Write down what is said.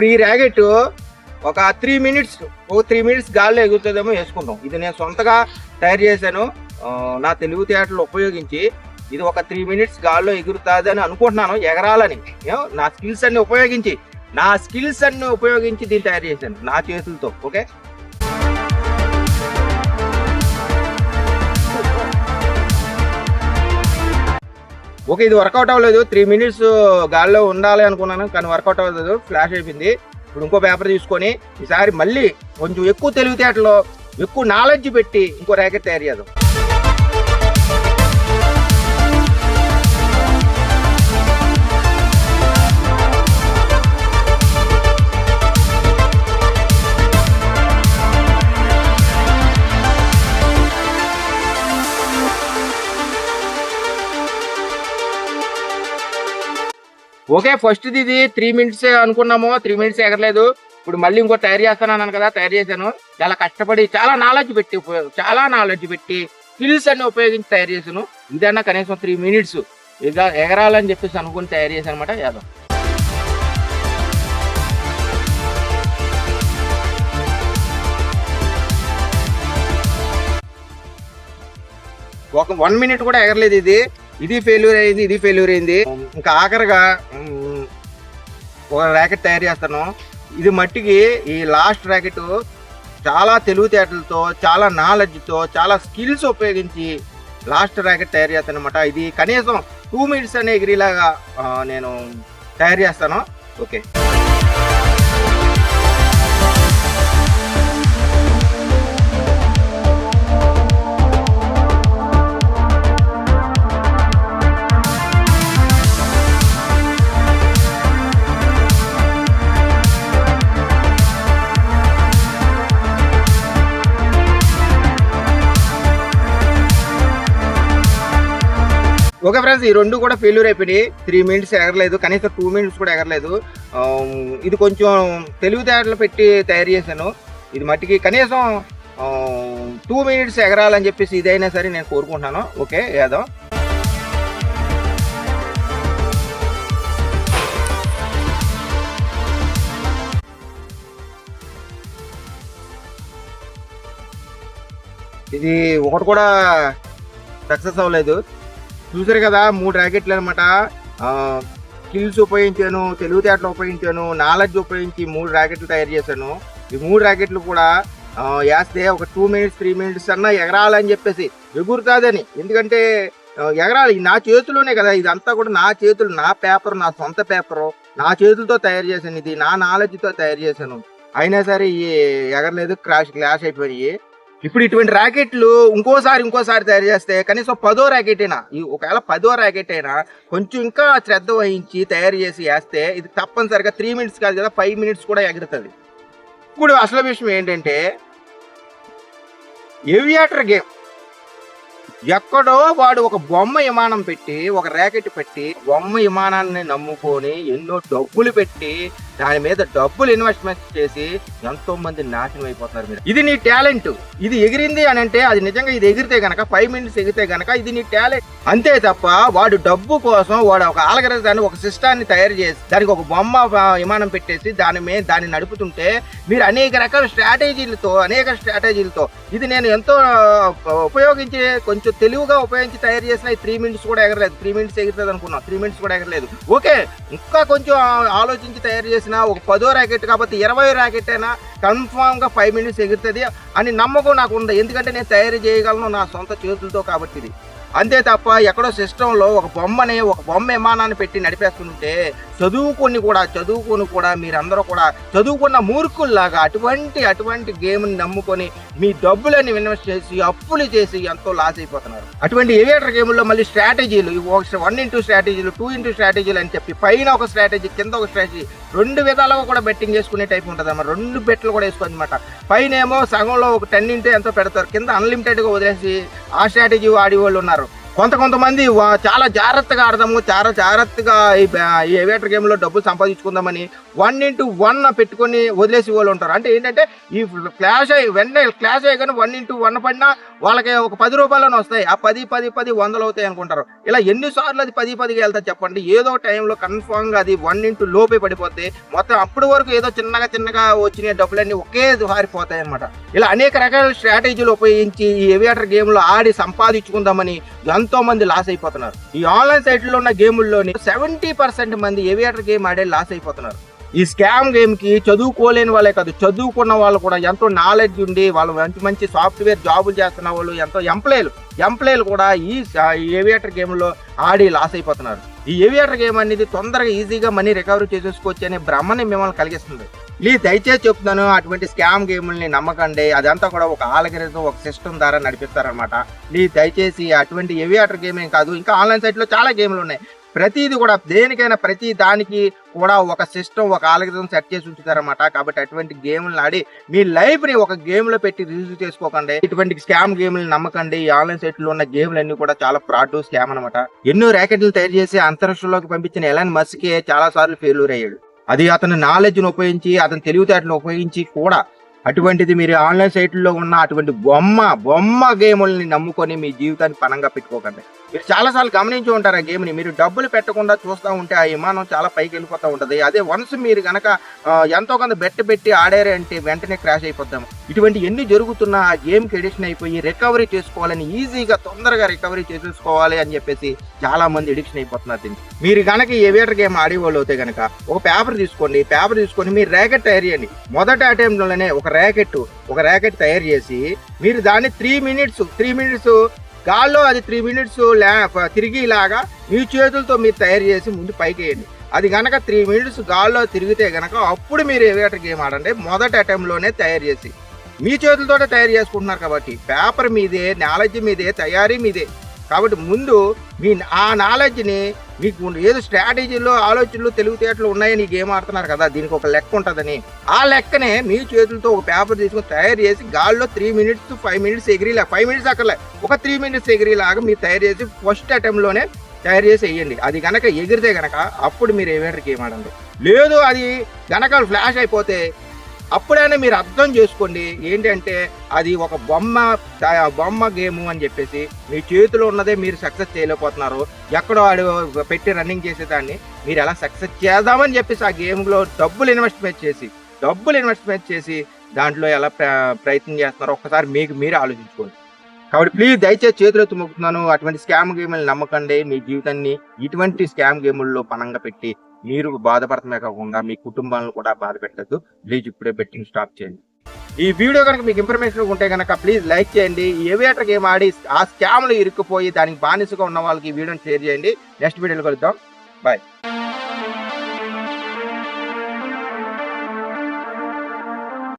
ఇప్పుడు ఈ ర్యాకెట్ ఒక 3 మినిట్స్ గాల్లో ఎగురుతుందేమో వేసుకుందాం. ఇది నేను సొంతగా తయారు చేశాను నా తెలివితేటలు ఉపయోగించి. ఇది ఒక 3 మినిట్స్ గాల్లో ఎగురుతుంది అని అనుకుంటున్నాను, ఎగరాలని. నా స్కిల్స్ అన్ని ఉపయోగించి దీన్ని తయారు చేశాను నా చేతులతో. ఓకే, ఇది వర్కౌట్ అవ్వలేదు. 3 మినిట్స్ గాల్లో ఉండాలి అనుకున్నాను, కానీ వర్కౌట్ అవ్వలేదు, ఫ్లాష్ అయిపోయింది. ఇప్పుడు ఇంకో పేపర్ తీసుకొని ఈసారి మళ్ళీ కొంచెం ఎక్కువ తెలివితేటలో ఎక్కువ నాలెడ్జ్ పెట్టి ఇంకో ర్యాకెట్ తయారు చేద్దాం. ఓకే, ఫస్ట్ ఇది 3 మినిట్స్ అనుకున్నాము, 3 మినిట్స్ ఎగరలేదు. ఇప్పుడు మళ్ళీ ఇంకో తయారు చేస్తాను కదా, తయారు చేశాను. చాలా కష్టపడి చాలా నాలెడ్జ్ పెట్టి స్కిల్స్ అన్ని ఉపయోగించి తయారు చేశాను. ఇదన్నా కనీసం 3 మినిట్స్ ఎగరాలని చెప్పేసి అనుకుని తయారు చేశాను అనమాట. యాదవ్ ఒక 1 మినిట్ కూడా ఎగరలేదు. ఇది ఫెయిల్యూర్ అయింది. ఇంకా ఆఖరిగా ఒక ర్యాకెట్ తయారు చేస్తాను. ఇది మట్టికి ఈ లాస్ట్ ర్యాకెట్ చాలా తెలివితేటలతో, చాలా నాలెడ్జ్తో, చాలా స్కిల్స్ ఉపయోగించి లాస్ట్ ర్యాకెట్ తయారు చేస్తాను అనమాట. ఇది కనీసం 2 మినిట్స్ అనే ఎగిరిలాగా నేను తయారు చేస్తాను. ఓకే, ఓకే ఫ్రెండ్స్, ఈ రెండు కూడా ఫెయిల్యూర్ అయిపోయినాయి. 3 మినిట్స్ ఎగరలేదు, కనీసం 2 మినిట్స్ కూడా ఎగరలేదు. ఇది కొంచెం తెలివితేటలు పెట్టి తయారు చేశాను. ఇది మట్టికి కనీసం 2 మినిట్స్ ఎగరాలని చెప్పేసి ఇదైనా సరే నేను కోరుకుంటున్నాను. ఓకే, యాదవ్ ఇది ఒకటి కూడా సక్సెస్ అవ్వలేదు. చూసారు కదా, 3 ర్యాకెట్లు అనమాట. స్కిల్స్ ఉపయోగించాను, తెలివితేటలు ఉపయోగించాను, నాలెడ్జ్ ఉపయోగించి 3 ర్యాకెట్లు తయారు చేశాను. ఈ 3 ర్యాకెట్లు కూడా వేస్తే ఒక 2 మినిట్స్ 3 మినిట్స్ అన్నా ఎగరాలని చెప్పేసి ఎగురుతుందని. ఎందుకంటే ఎగరాలి, నా చేతిలోనే కదా ఇదంతా కూడా, నా చేతులు, నా పేపర్, నా సొంత పేపరు, నా చేతులతో తయారు చేశాను. ఇది నా నాలెడ్జ్తో తయారు చేశాను. అయినా సరే ఎగరలేదు, క్లాష్ అయిపోయినాయి. ఇప్పుడు ఇటువంటి ర్యాకెట్లు ఇంకోసారి తయారు చేస్తే కనీసం 10వ ర్యాకెట్ అయినా, ఒకవేళ 10వ ర్యాకెట్ అయినా కొంచెం ఇంకా శ్రద్ధ వహించి తయారు చేసి వేస్తే ఇది తప్పనిసరిగా 3 మినిట్స్ కాదు కదా, 5 మినిట్స్ కూడా ఎగురుతుంది. ఇప్పుడు అసలు విషయం ఏంటంటే, ఏవియేటర్ గేమ్ ఎక్కడో వాడు ఒక బొమ్మ విమానం పెట్టి, ఒక ర్యాకెట్ పెట్టి, బొమ్మ విమానాన్ని నమ్ముకొని ఎన్నో డబ్బులు పెట్టి దాని మీద డబ్బులు ఇన్వెస్ట్మెంట్ చేసి ఎంతో మంది నాశనం అయిపోతున్నారు. మీరు ఇది నీ టాలెంట్, ఇది ఎగిరింది అని అంటే అది నిజంగా ఇది ఎగిరితే గనక 5 మినిట్స్ ఎగిరితే గనక ఇది నీ టాలెంట్ అంతే తప్ప, వాడు డబ్బు కోసం వాడు ఒక ఆల్గరిథాన్ని, ఒక సిస్టాన్ని తయారు చేసి దానికి ఒక బొమ్మ విమానం పెట్టేసి దాన్ని నడుపుతుంటే మీరు అనేక రకాల స్ట్రాటజీలతో ఇది నేను ఎంతో ఉపయోగించి కొంచెం తెలివిగా ఉపయోగించి తయారు చేసిన 3 మినిట్స్ కూడా ఎగరలేదు. 3 మినిట్స్ ఎగురుతుంది అనుకున్నాం, 3 మినిట్స్ కూడా ఎగరలేదు. ఓకే, ఇంకా కొంచెం ఆలోచించి తయారు చేసిన ఒక 10వ ర్యాకెట్ కాబట్టి 20వ ర్యాకెట్ అయినా కన్ఫామ్గా 5 మినిట్స్ ఎగురుతుంది అని నమ్మకం నాకు ఉంది. ఎందుకంటే నేను తయారు చేయగలను నా సొంత చేతులతో కాబట్టి. ఇది అంతే తప్ప ఎక్కడో సిస్టంలో ఒక బొమ్మ విమానాన్ని పెట్టి నడిపేస్తుంటే చదువుకొని కూడా మీరందరూ కూడా చదువుకున్న మూర్ఖుల్లాగా అటువంటి గేమ్ని నమ్ముకొని మీ డబ్బులని ఇన్వెస్ట్ చేసి అప్పులు చేసి ఎంతో లాస్ అయిపోతున్నారు. అటువంటి ఏవియేటర్ గేముల్లో మళ్ళీ స్ట్రాటజీలు 1x స్ట్రాటజీలు, 2x స్ట్రాటజీలు అని చెప్పి పైన ఒక స్ట్రాటజీ, కింద ఒక స్ట్రాటజీ, 2 విధాలుగా కూడా బెట్టింగ్ చేసుకునే టైప్ ఉంటుంది అన్నమాట. 2 బెట్లు కూడా వేసుకోవాలి అనమాట. పైన ఏమో సగంలో ఒక 10 ఎంతో పెడతారు, కింద అన్లిమిటెడ్గా వదిలేసి ఆ స్ట్రాటజీ ఆడి వాళ్ళు ఉన్నారు. కొంతమంది చాలా జాగ్రత్తగా ఆడదాము, చాలా జాగ్రత్తగా ఈ ఏవియేటర్ గేమ్లో డబ్బులు సంపాదించుకుందామని 1x1 పెట్టుకొని వదిలేసి వాళ్ళు ఉంటారు. అంటే ఏంటంటే ఈ వెంటనే క్లాష్ అయ్యగానే 1x1 పడినా వాళ్ళకి ఒక 10 రూపాయలని వస్తాయి. ఆ 10 100 అవుతాయి అనుకుంటారు. ఇలా ఎన్నిసార్లు అది 10 వెళ్తాయి చెప్పండి. ఏదో టైంలో కన్ఫామ్గా అది 1x లోపే పడిపోతే మొత్తం అప్పటి వరకు ఏదో చిన్నగా వచ్చిన డబ్బులన్నీ ఒకేసారి పోతాయి అనమాట. ఇలా అనేక రకాల స్ట్రాటజీలు ఉపయోగించి ఈ ఏవియేటర్ గేమ్లో ఆడి సంపాదించుకుందామని ఎంతో మంది లాస్ అయిపోతున్నారు. ఈ ఆన్లైన్ సైట్లో ఉన్న గేముల్లోని 70% మంది ఏవియేటర్ గేమ్ ఆడే లాస్ అయిపోతున్నారు. ఈ స్కామ్ గేమ్ కి చదువుకోలేని వాళ్ళే కాదు, చదువుకున్న వాళ్ళు కూడా ఎంతో నాలెడ్జ్ ఉండి వాళ్ళు మంచి సాఫ్ట్వేర్ జాబులు చేస్తున్న వాళ్ళు ఎంతో ఎంప్లాయీలు కూడా ఈ ఏవియేటర్ గేమ్లో ఆడి లాస్ అయిపోతున్నారు. ఈ ఏవియేటర్ గేమ్ అనేది తొందరగా ఈజీగా మనీ రికవరీ చేసేసుకోవచ్చు అనే భ్రమని మిమ్మల్ని కలిగిస్తుంది. ప్లీజ్ దయచేసి చెప్తున్నాను, అటువంటి స్కామ్ గేముల్ని నమ్మకండి. అదంతా కూడా ఒక ఆల్గరిథం, ఒక సిస్టమ్ ద్వారా నడిపిస్తారనమాట. ప్లీజ్ దయచేసి అటువంటి ఏవియేటర్ గేమ్ ఏం కాదు, ఇంకా ఆన్లైన్ సైట్లో చాలా గేమ్లు ఉన్నాయి. ప్రతిది కూడా దేనికైనా ప్రతి దానికి కూడా ఒక సిస్టమ్, ఒక ఆల్గరిథం సెట్ చేసి ఉంచుతారన్నమాట. కాబట్టి అటువంటి గేమ్లను ఆడి మీ లైఫ్ ని ఒక గేమ్ లో పెట్టి రిలీజ్ చేసుకోకండి. ఇటువంటి స్కామ్ గేమ్లను నమ్మకండి. ఈ ఆన్లైన్ సైట్లో ఉన్న గేమ్లన్నీ కూడా చాలా ఫ్రాడ్, స్కామ్ అనమాట. ఎన్నో ర్యాకెట్లు తయారు చేసి అంతరిక్షంలోకి పంపించిన ఎలాన్ మస్క్ చాలా సార్లు ఫెయిల్యూర్ అయ్యాడు. అది అతని నాలెడ్జ్ను ఉపయోగించి, అతని తెలివితేటలను ఉపయోగించి కూడా. అటువంటిది మీరు ఆన్లైన్ సైట్లో ఉన్న అటువంటి బొమ్మ గేముల్ని నమ్ముకొని మీ జీవితాన్ని పణంగా పెట్టుకోకండి. మీరు చాలాసార్లు గమనించి ఉంటారు ఆ గేమ్ని. మీరు డబ్బులు పెట్టకుండా చూస్తూ ఉంటే ఆ విమానం చాలా పైకి వెళ్ళిపోతూ ఉంటుంది. అదే వన్స్ మీరు కనుక ఎంతో కొంత పెట్టి ఆడారే అంటే వెంటనే క్రాష్ అయిపోద్దాము. ఇటువంటి ఎన్ని జరుగుతున్నా ఆ గేమ్కి ఎడిక్షన్ అయిపోయి రికవరీ చేసుకోవాలని, ఈజీగా తొందరగా రికవరీ చేసేసుకోవాలి అని చెప్పేసి చాలా మంది ఎడిక్షన్ అయిపోతున్నారు దీనికి. మీరు కనుక ఏవియేటర్ గేమ్ ఆడేవాళ్ళు అయితే కనుక ఒక పేపర్ తీసుకొని మీరు ర్యాకెట్ తయారు చేయండి. మొదటి అటెంప్ట్లోనే ఒక ర్యాకెట్ తయారు చేసి మీరు దాన్ని 3 మినిట్స్ గాల్లో అది 3 మినిట్స్ తిరిగి ఇలాగా మీ చేతులతో మీరు తయారు చేసి ముందు పైకి వేయండి. అది కనుక 3 మినిట్స్ గాల్లో తిరిగితే కనుక అప్పుడు మీరు ఏవియేటర్ గేమ్ ఆడండి. మొదటి అటెంప్ట్లోనే తయారు చేసి మీ చేతులతోనే తయారు చేసుకుంటున్నారు కాబట్టి పేపర్ మీదే, నాలెడ్జ్ మీదే, తయారీ మీదే. కాబట్టి ముందు మీ ఆ నాలెడ్జ్ని మీకు ఏదో స్ట్రాటజీలో, ఆలోచనలు, తెలివితేటలు ఉన్నాయని గేమ్ ఆడుతున్నారు కదా, దీనికి ఒక లెక్క ఉంటుందని ఆ లెక్కనే మీ చేతులతో ఒక పేపర్ తీసుకొని తయారు చేసి గాల్లో 3 మినిట్స్ 5 మినిట్స్ ఎగిరిలా 5 మినిట్స్ అక్కర్లే ఒక 3 మినిట్స్ ఎగిరిలాగా మీరు తయారు చేసి ఫస్ట్ అటెంప్ట్లోనే తయారు చేసి వేయండి. అది కనుక ఎగిరితే కనుక అప్పుడు మీరు ఏవియేటర్ గేమ్ ఆడండి. లేదు అది కనుక ఫ్లాష్ అయిపోతే అప్పుడైనా మీరు అర్థం చేసుకోండి ఏంటంటే అది ఒక బొమ్మ గేము అని చెప్పేసి. మీ చేతిలో ఉన్నదే మీరు సక్సెస్ చేయలేకపోతున్నారు. ఎక్కడో ఆడు పెట్టి రన్నింగ్ చేసేదాన్ని మీరు ఎలా సక్సెస్ చేద్దామని చెప్పేసి ఆ గేమ్లో డబ్బులు ఇన్వెస్ట్మెంట్ చేసి దాంట్లో ఎలా ప్రయత్నం చేస్తున్నారో ఒక్కసారి మీకు మీరే ఆలోచించుకోండి. కాబట్టి ప్లీజ్ దయచేసి చేతులెత్తి మొక్కుతున్నాను, అటువంటి స్కామ్ గేములు నమ్మకండి. మీ జీవితాన్ని ఇటువంటి స్కామ్ గేముల్లో పణంగా పెట్టి మీరు బాధపడటమే కాకుండా మీ కుటుంబాలను కూడా బాధ పెట్టద్దు. ప్లీజ్ ఇప్పుడే బెట్టింగ్ స్టాప్ చేయండి. ఈ వీడియో కనుక మీకు ఇన్ఫర్మేషన్ ఉంటే కనుక ప్లీజ్ లైక్ చేయండి. ఈ ఏవియేటర్ గేమ్ ఆడి ఆ స్కామ్లు ఇరుక్కుపోయి దానికి బానిసగా ఉన్న వాళ్ళకి ఈ వీడియోని షేర్ చేయండి. నెక్స్ట్ వీడియోలో కలుద్దాం. బాయ్.